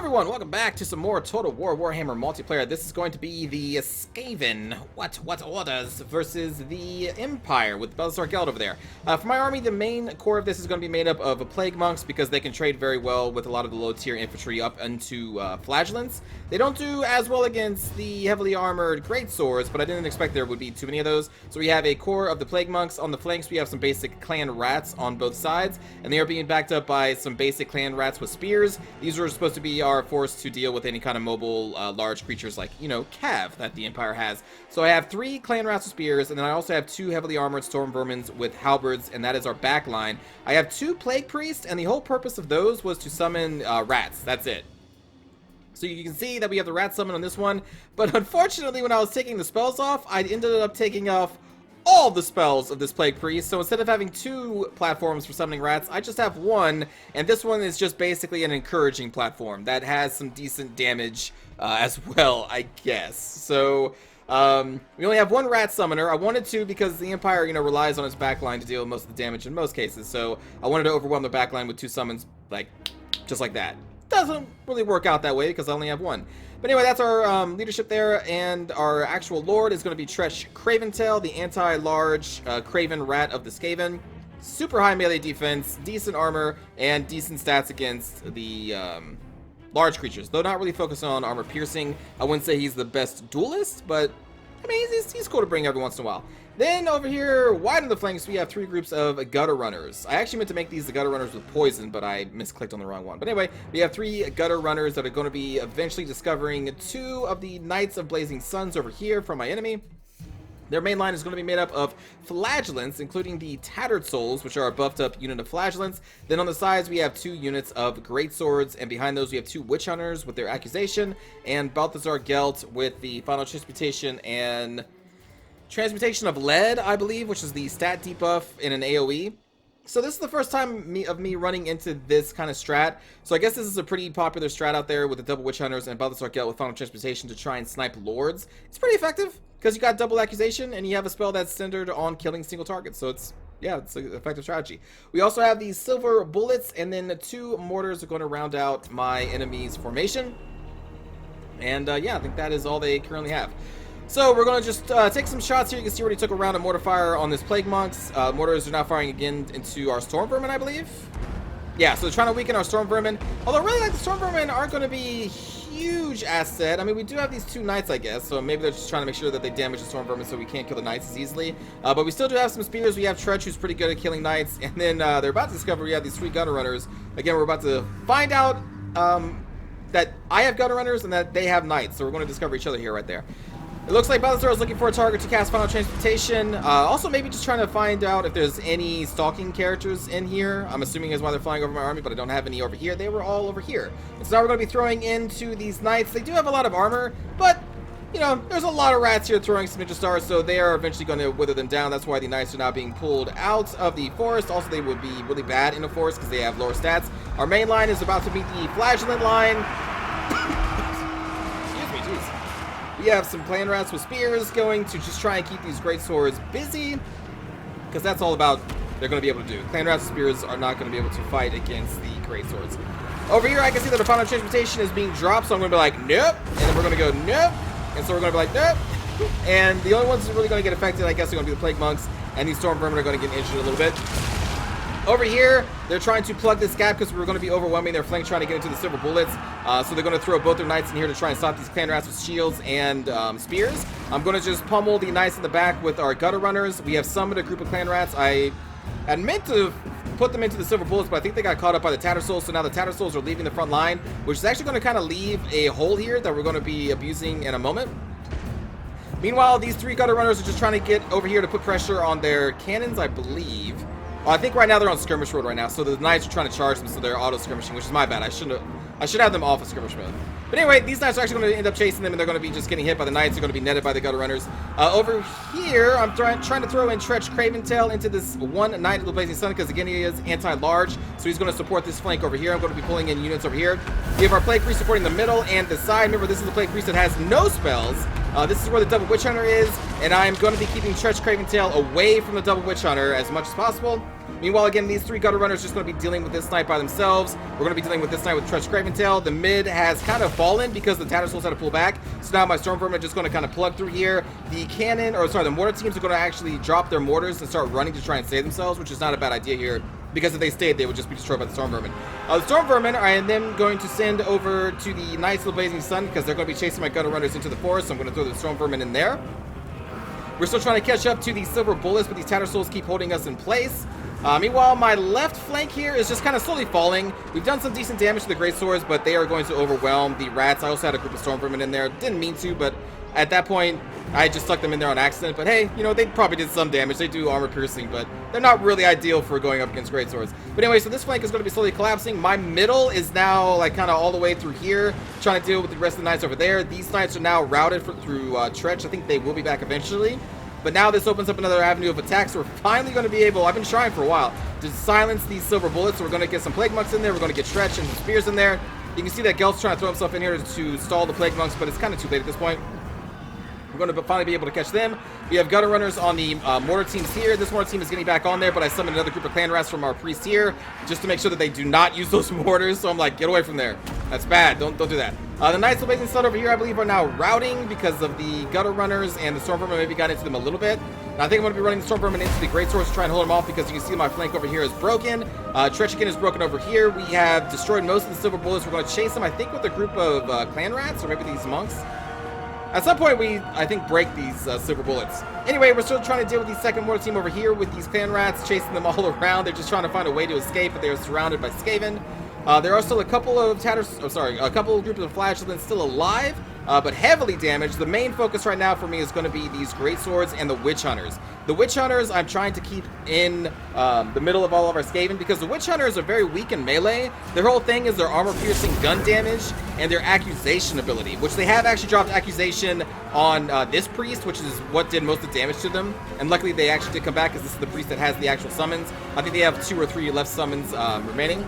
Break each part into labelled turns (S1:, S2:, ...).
S1: everyone, welcome back to some more Total War Warhammer multiplayer. This is going to be the Skaven, what orders, versus the Empire with Balthazar Geld over there. For my army, the main core of this is going to be made up of Plague Monks because they can trade very well with a lot of the low-tier infantry up into Flagellants. They don't do as well against the heavily armored Great Swords, but I didn't expect there would be too many of those. So we have a core of the Plague Monks. On the flanks, we have some basic clan rats on both sides, and they are being backed up by some basic clan rats with spears. These are supposed to be our force to deal with any kind of mobile large creatures like, you know, Cav that the Empire has. So I have 3 clan rats with spears, and then I also have 2 heavily armored storm vermins with halberds, and that is our back line. I have 2 plague priests, and the whole purpose of those was to summon rats. That's it. So you can see that we have the rat summon on this one, but unfortunately when I was taking the spells off, I ended up taking off all the spells of this plague priest. So instead of having 2 platforms for summoning rats, I just have 1, and this one is just basically an encouraging platform that has some decent damage as well, I guess. So we only have 1 rat summoner. I wanted to because the Empire, you know, relies on its backline to deal with most of the damage in most cases. So I wanted to overwhelm the backline with 2 summons, like just like that. Doesn't really work out that way because I only have 1. But anyway, that's our leadership there, and our actual lord is going to be Craven, the anti-large Craven rat of the Skaven. Super high melee defense, decent armor, and decent stats against the large creatures. Though not really focused on armor piercing. I wouldn't say he's the best duelist, but I mean, he's cool to bring every once in a while. Then over here, wide on the flanks, we have 3 groups of gutter runners. I actually meant to make these the gutter runners with poison, but I misclicked on the wrong one. But anyway, we have 3 gutter runners that are going to be eventually discovering 2 of the Knights of Blazing Suns over here from my enemy. Their main line is going to be made up of Flagellants, including the Tattered Souls, which are a buffed up unit of Flagellants. Then on the sides, we have 2 units of Great Swords, and behind those we have 2 Witch Hunters with their Accusation, and Balthazar Geld with the Final Transmutation and Transmutation of Lead, I believe, which is the stat debuff in an AoE. So this is the first time me running into this kind of strat. So I guess this is a pretty popular strat out there with the double Witch Hunters and Balthazar Geld with Final Transmutation to try and snipe Lords. It's pretty effective because you got double Accusation and you have a spell that's centered on killing single targets. So it's, yeah, it's an effective strategy. We also have these silver bullets, and then 2 mortars are going to round out my enemy's formation. And yeah, I think that is all they currently have. So we're going to just take some shots here. You can see already took a round of mortar fire on this Plague Monks. Mortars are now firing again into our Storm Vermin, I believe. Yeah, so they're trying to weaken our Storm Vermin. Although really, like, the Storm Vermin aren't going to be a huge asset. I mean, we do have these 2 Knights, I guess. So maybe they're just trying to make sure that they damage the Storm Vermin so we can't kill the Knights as easily. But we still do have some spears. We have Tretch, who's pretty good at killing Knights. And then they're about to discover we have these 3 Gutter Runners. Again, we're about to find out that I have Gutter Runners and that they have Knights. So we're going to discover each other here right there. It looks like Balthazar is looking for a target to cast Final Transmutation. Also, maybe just trying to find out if there's any stalking characters in here. I'm assuming is why they're flying over my army, but I don't have any over here. They were all over here. And so now we're going to be throwing into these Knights. They do have a lot of armor, but, you know, there's a lot of rats here throwing some Ninja Stars, so they are eventually going to wither them down. That's why the Knights are now being pulled out of the forest. Also, they would be really bad in the forest because they have lower stats. Our main line is about to meet the Flagellant line. We have some clan rats with spears going to just try and keep these great swords busy, because that's all about they're going to be able to do. Clan rats with spears are not going to be able to fight against the great swords. Over here I can see that the Final Transmutation is being dropped, so I'm going to be like, nope, and then we're going to go, nope, and so we're going to be like, nope, and the only ones that are really going to get affected, I guess, are going to be the Plague Monks, and these Storm Vermin are going to get injured a little bit. Over here, they're trying to plug this gap because we're going to be overwhelming their flank trying to get into the silver bullets. So they're going to throw both their Knights in here to try and stop these clan rats with shields and spears. I'm going to just pummel the Knights in the back with our Gutter Runners. We have summoned a group of clan rats. I had meant to put them into the silver bullets, but I think they got caught up by the Tattered Souls. So now the Tattered Souls are leaving the front line, which is actually going to kind of leave a hole here that we're going to be abusing in a moment. Meanwhile, these 3 Gutter Runners are just trying to get over here to put pressure on their cannons, I believe. I think right now they're on skirmish mode right now, so the Knights are trying to charge them, so they're auto-skirmishing, which is my bad. I should have them off of skirmish mode. But anyway, these Knights are actually going to end up chasing them, and they're going to be just getting hit by the Knights. They're going to be netted by the Gutter Runners. Over here, I'm trying to throw in Tretch Craven into this 1 Knight of the Blazing Sun, because again, he is anti-large, so he's going to support this flank over here. I'm going to be pulling in units over here. We have our Plague Priest supporting the middle and the side. Remember, this is the Plague Priest that has no spells. This is where the double Witch Hunter is, and I'm going to be keeping Tretch Craven Tail away from the double Witch Hunter as much as possible. Meanwhile, again, these 3 gutter runners are just going to be dealing with this knight by themselves. We're going to be dealing with this knight with Tretch Craven Tail. The mid has kind of fallen because the Tattersouls had to pull back. So now my Storm Vermin are just going to kind of plug through here. The mortar teams are going to actually drop their mortars and start running to try and save themselves, which is not a bad idea here, because if they stayed, they would just be destroyed by the Storm Vermin. The Storm Vermin, I am then going to send over to the Knights of the Blazing Sun, because they're going to be chasing my gutter runners into the forest, so I'm going to throw the Storm Vermin in there. We're still trying to catch up to these Silver Bullets, but these Tattersouls keep holding us in place. Meanwhile, my left flank here is just kind of slowly falling. We've done some decent damage to the Great Swords, but they are going to overwhelm the rats. I also had a group of Storm Vermin in there. Didn't mean to, but at that point, I just stuck them in there on accident. But hey, you know, they probably did some damage. They do armor piercing, but they're not really ideal for going up against Great Swords. But anyway, so this flank is going to be slowly collapsing. My middle is now like kind of all the way through here, trying to deal with the rest of the knights over there. These knights are now routed through Tretch. I think they will be back eventually. But now this opens up another avenue of attack, so we're finally going to be able, I've been trying for a while, to silence these Silver Bullets. So we're going to get some Plague Monks in there, we're going to get Tretch and some Spears in there. You can see that Gelt's trying to throw himself in here to stall the Plague Monks, but it's kind of too late at this point. We're going to finally be able to catch them. We have Gutter Runners on the mortar teams here. This mortar team is getting back on there, but I summoned another group of clan rats from our priest here just to make sure that they do not use those mortars. So I'm like, get away from there. That's bad. Don't do that. The Knights of the Blazing Sun over here, I believe, are now routing because of the Gutter Runners, and the Storm Vermin maybe got into them a little bit. Now, I think I'm going to be running the Storm Vermin into the Great Swords to try and hold them off, because you can see my flank over here is broken. Trechikin is broken over here. We have destroyed most of the Silver Bullets. We're going to chase them, I think, with a group of clan rats, or maybe these monks. At some point, we, I think, break these Silver Bullets. Anyway, we're still trying to deal with the second mortar team over here with these clan rats, chasing them all around. They're just trying to find a way to escape, but they are surrounded by Skaven. There are still a couple of a couple of groups of Flashlands still alive, but heavily damaged. The main focus right now for me is going to be these Great Swords and the Witch Hunters. The Witch Hunters I'm trying to keep in the middle of all of our Skaven, because the Witch Hunters are very weak in melee. Their whole thing is their armor-piercing gun damage and their accusation ability, which they have actually dropped accusation on this priest, which is what did most of the damage to them. And luckily they actually did come back, because this is the priest that has the actual summons. I think they have 2 or 3 left summons remaining.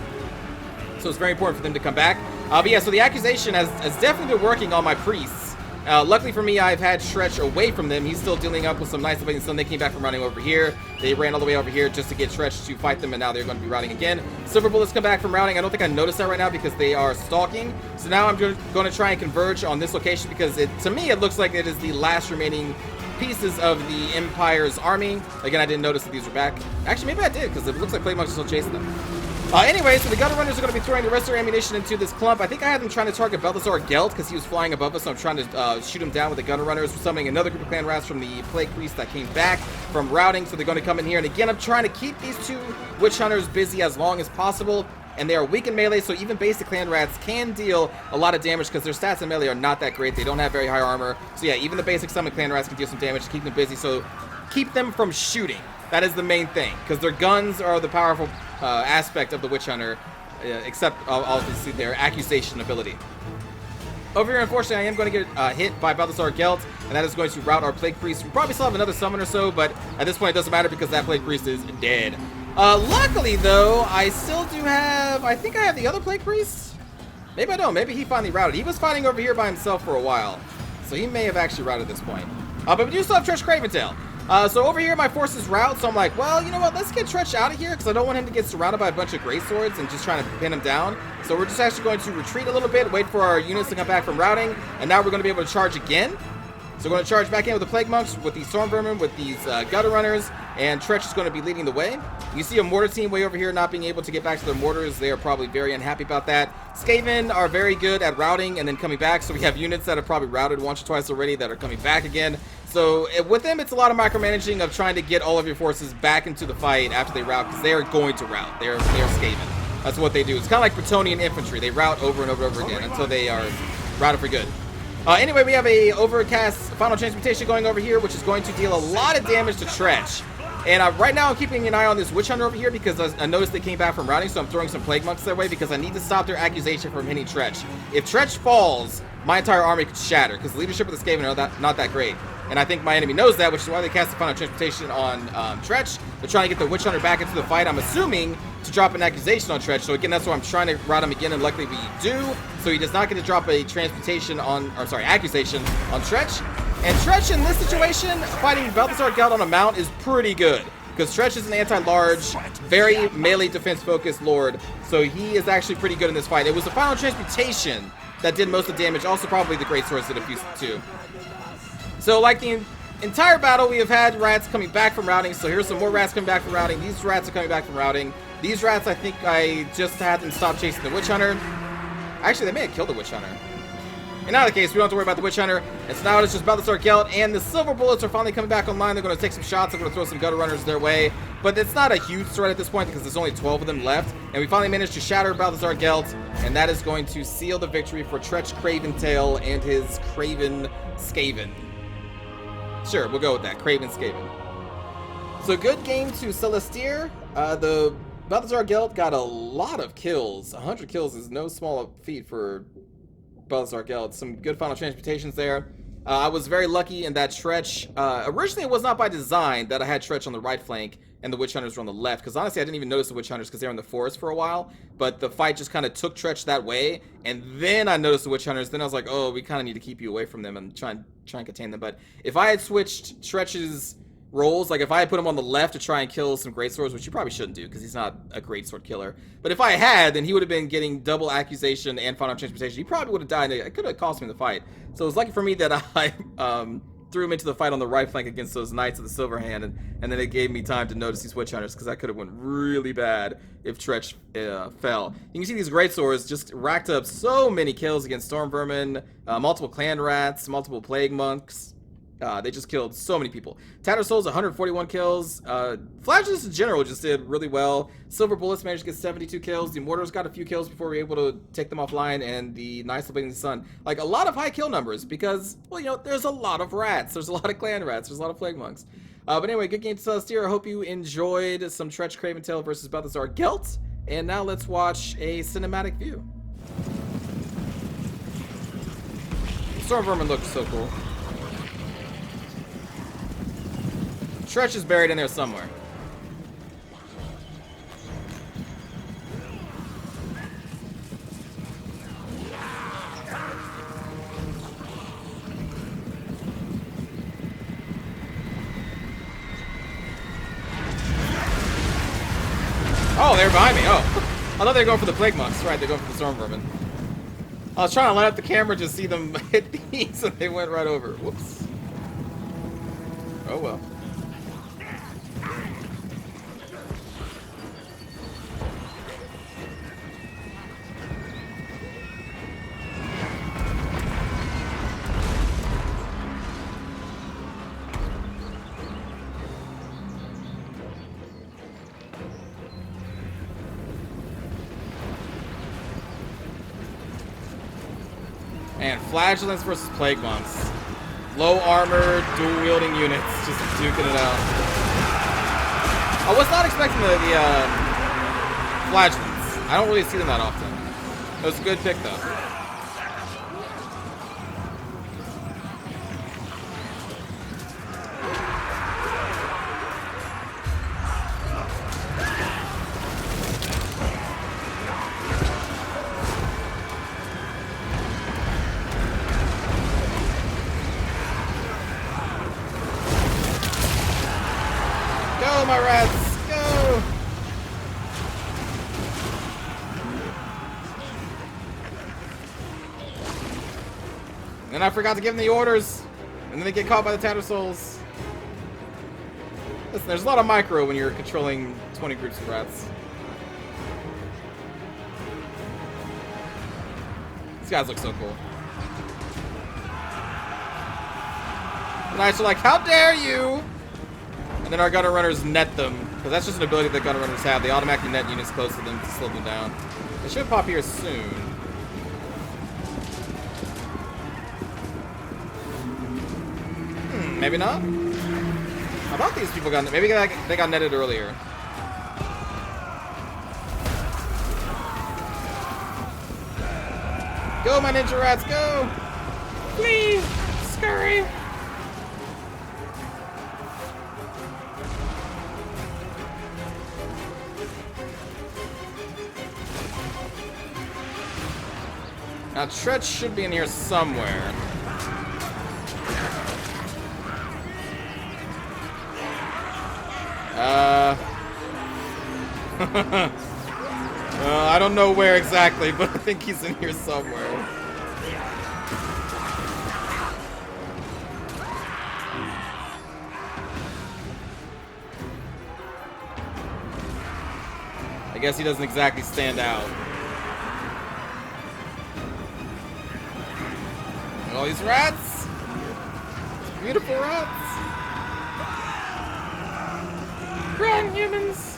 S1: So it's very important for them to come back. But yeah, so the accusation has definitely been working on my priests. Luckily for me, I've had Tretch away from them. He's still dealing up with some Knights of the Blazing Sun. They came back from running over here. They ran all the way over here just to get Tretch to fight them, and now they're going to be routing again. Silver Bullets come back from routing. I don't think I noticed that right now because they are stalking. So now I'm going to try and converge on this location, because to me it looks like it is the last remaining pieces of the Empire's army. Again, I didn't notice that these were back. Actually, maybe I did, because it looks like Plague Monks are still chasing them. Anyway, so the Gutter Runners are going to be throwing the rest of their ammunition into this clump. I think I had them trying to target Balthazar Gelt because he was flying above us, so I'm trying to shoot him down with the Gutter Runners. We're summoning another group of clan rats from the Plague Priest that came back from routing, so they're going to come in here. And again, I'm trying to keep these 2 Witch Hunters busy as long as possible. And they are weak in melee, so even basic clan rats can deal a lot of damage because their stats in melee are not that great. They don't have very high armor. So yeah, even the basic summon clan rats can deal some damage to keep them busy. So keep them from shooting. That is the main thing, because their guns are the powerful aspect of the Witch Hunter, except obviously their accusation ability. Over here, unfortunately, I am going to get hit by Balthazar Gelt, and that is going to rout our Plague Priest. We probably still have another summon or so, but at this point it doesn't matter because that Plague Priest is dead. Luckily, though, I still do have, I think I have the other Plague Priest? Maybe I don't. Maybe he finally routed. He was fighting over here by himself for a while, so he may have actually routed at this point. But we do still have Tretch Craven Tail. So over here, my forces route, so I'm like, well, you know what, let's get Tretch out of here, because I don't want him to get surrounded by a bunch of Great Swords and just trying to pin him down. So we're just actually going to retreat a little bit, wait for our units to come back from routing, and now we're going to be able to charge again. So we're going to charge back in with the Plague Monks, with these Storm Vermin, with these Gutter Runners, and Tretch is going to be leading the way. You see a mortar team way over here not being able to get back to their mortars. They are probably very unhappy about that. Skaven are very good at routing and then coming back, so we have units that have probably routed once or twice already that are coming back again. So with them, it's a lot of micromanaging of trying to get all of your forces back into the fight after they rout, because they are going to rout. They're Skaven. That's what they do. It's kind of like Bretonnian infantry. They rout over and over and over again until they are routed for good. Anyway, we have a Overcast Final Transmutation going over here, which is going to deal a lot of damage to Tretch. And right now I'm keeping an eye on this Witch Hunter over here because I noticed they came back from routing, so I'm throwing some Plague Monks their way because I need to stop their accusation from hitting Tretch. If Tretch falls, my entire army could shatter because the leadership of the Skaven are not that great. And I think my enemy knows that, which is why they cast the Final Transmutation on Tretch. They're trying to get the Witch Hunter back into the fight, I'm assuming, to drop an accusation on Tretch. So again, that's why I'm trying to route him again, and luckily we do. So he does not get to drop a accusation on Tretch. And Tretch in this situation, fighting Balthazar Gelt on a mount is pretty good. Because Tretch is an anti-large, very melee defense-focused lord. So he is actually pretty good in this fight. It was the final transmutation that did most of the damage. Also probably the great swords did a few too. So like the entire battle, we have had rats coming back from routing. So here's some more rats coming back from routing. These rats are coming back from routing. These rats, I think I just had them stop chasing the Witch Hunter. Actually, they may have killed the Witch Hunter. In either case, we don't have to worry about the Witch Hunter. And so now it's just Balthazar Gelt, and the Silver Bullets are finally coming back online. They're going to take some shots. They're going to throw some Gutter Runners their way. But it's not a huge threat at this point because there's only 12 of them left. And we finally managed to shatter Balthazar Gelt, and that is going to seal the victory for Tretch Craven Tail and his Craven Skaven. Sure, we'll go with that. Craven Skaven. So good game to Celestier. The Balthazar Gelt got a lot of kills. 100 kills is no small feat for Balthazar Gelt. Some good final transmutations there. I was very lucky in that Tretch. Originally, it was not by design that I had Tretch on the right flank and the Witch Hunters were on the left. Because honestly, I didn't even notice the Witch Hunters because they were in the forest for a while. But the fight just kind of took Tretch that way. And then I noticed the Witch Hunters. Then I was like, oh, we kind of need to keep you away from them and try and contain them. But if I had switched Tretch's roles, like if I had put him on the left to try and kill some greatswords, which you probably shouldn't do because he's not a greatsword killer, but if I had, then he would have been getting double accusation and final transmutation. He probably would have died. It could have cost me the fight. So it was lucky for me that I threw him into the fight on the right flank against those Knights of the Silver Hand, and then it gave me time to notice these Witch Hunters because that could have went really bad if Tretch fell. You can see these greatswords just racked up so many kills against Storm Vermin, multiple Clan Rats, multiple Plague Monks. They just killed so many people. Tattersouls, 141 kills. Flashes in general just did really well. Silver Bullets managed to get 72 kills. The Mortars got a few kills before we were able to take them offline. And the Knights of the Blazing Sun. Like, a lot of high kill numbers because, well, you know, there's a lot of rats. There's a lot of Clan Rats. There's a lot of Plague Monks. But anyway, good game to Celestier. I hope you enjoyed some Tretch Craven Tail versus Balthazar Gelt. And now let's watch a cinematic view. Storm Vermin looked so cool. Tretch is buried in there somewhere. Oh, they're behind me. Oh. I thought they were going for the Plague Monks. Right, they're going for the Storm Vermin. I was trying to line up the camera to see them hit these, and they went right over. Whoops. Oh well. And Flagellants versus Plague Monks. Low armor, dual wielding units, just duking it out. I was not expecting the Flagellants. I don't really see them that often. It was a good pick though. Go, my rats! Go! And then I forgot to give them the orders. And then they get caught by the Tattersouls. Listen, there's a lot of micro when you're controlling 20 groups of rats. These guys look so cool. The Knights are like, how dare you! And then our Gutter Runners net them, because that's just an ability that Gutter Runners have. They automatically net units close to them to slow them down. They should pop here soon. Maybe not? I thought these people got... Maybe they got netted earlier. Go, my ninja rats, go! Flee! Scurry! Now, Tretch should be in here somewhere. I don't know where exactly, but I think he's in here somewhere. I guess he doesn't exactly stand out. All these rats! These beautiful rats! Run, humans!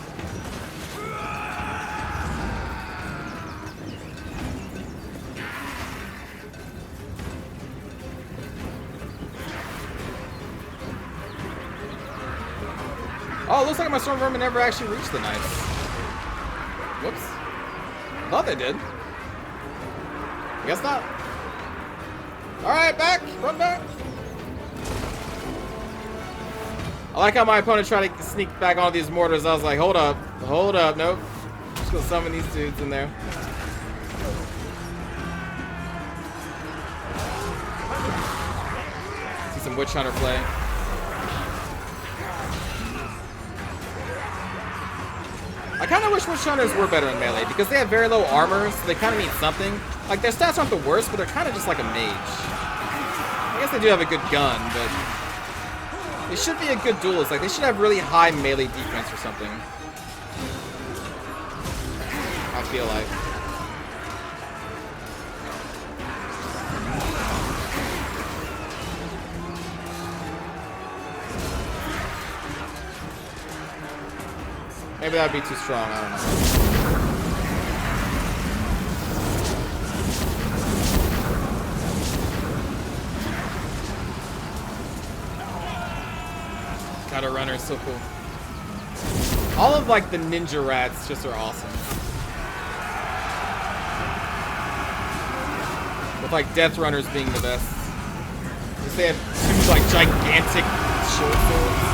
S1: Oh, it looks like my storm vermin never actually reached the knights. Whoops. Thought they did. I guess not. Alright, back! Run back! I like how my opponent tried to sneak back onto these mortars. I was like, hold up, nope. Just gonna summon these dudes in there. See some Witch Hunter play. I kind of wish Witch Hunters were better in melee because they have very low armor, so they kind of need something. Like, their stats aren't the worst, but they're kind of just like a mage. I guess they do have a good gun, but they should be a good duelist. Like, they should have really high melee defense or something. I feel like. Maybe that would be too strong, I don't know. Got a runner, so cool. All of like the ninja rats just are awesome. With like death runners being the best. Because they have two like gigantic short swords.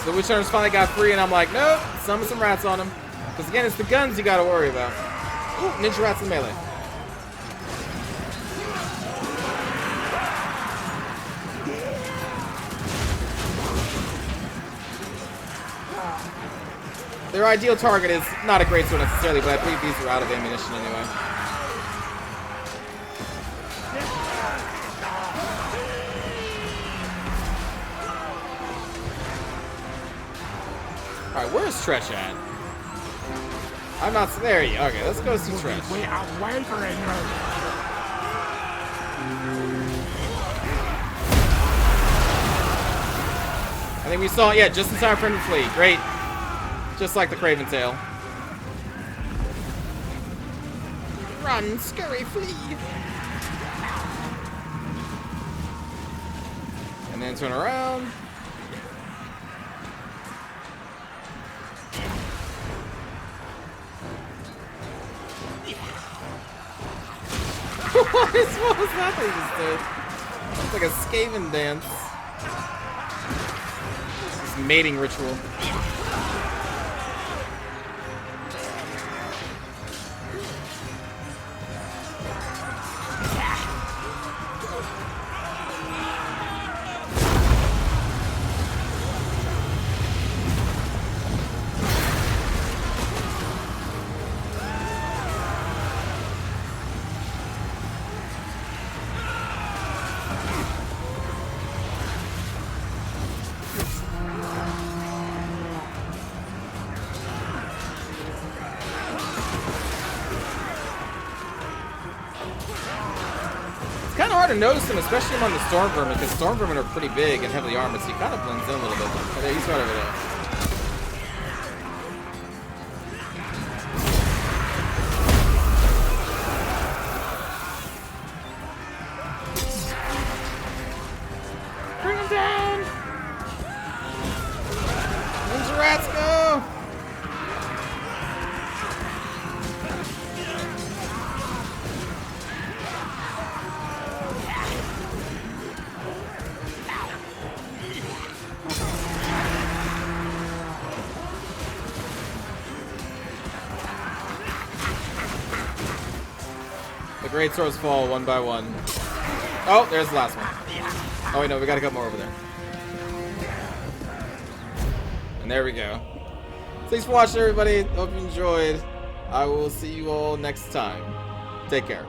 S1: The Witch Hunters finally got free, and I'm like, nope, summon some rats on them. Because again, it's the guns you gotta worry about. Ooh, ninja rats in melee. Their ideal target is not a great sword necessarily, but I believe these are out of ammunition anyway. Alright, where's Tretch at? I'm not there yet. Okay, let's go see Tretch.
S2: We are wavering.
S1: I think we saw, yeah, just in time for him to flee. Great. Just like the Craven tail. Run, scurry, flee. And then turn around. What was that they just did? It's like a Skaven dance. This mating ritual. It's kind of hard to notice him, especially among the storm vermin, because storm vermin are pretty big and heavily armored, so he kind of blends in a little bit. Oh, yeah, he's right over there. Bring him down! Ninja rats, go! great swords fall one by one. Oh, there's the last one. Oh, wait, no, we got a couple more over there. And there we go. Thanks for watching, everybody. Hope you enjoyed. I will see you all next time. Take care.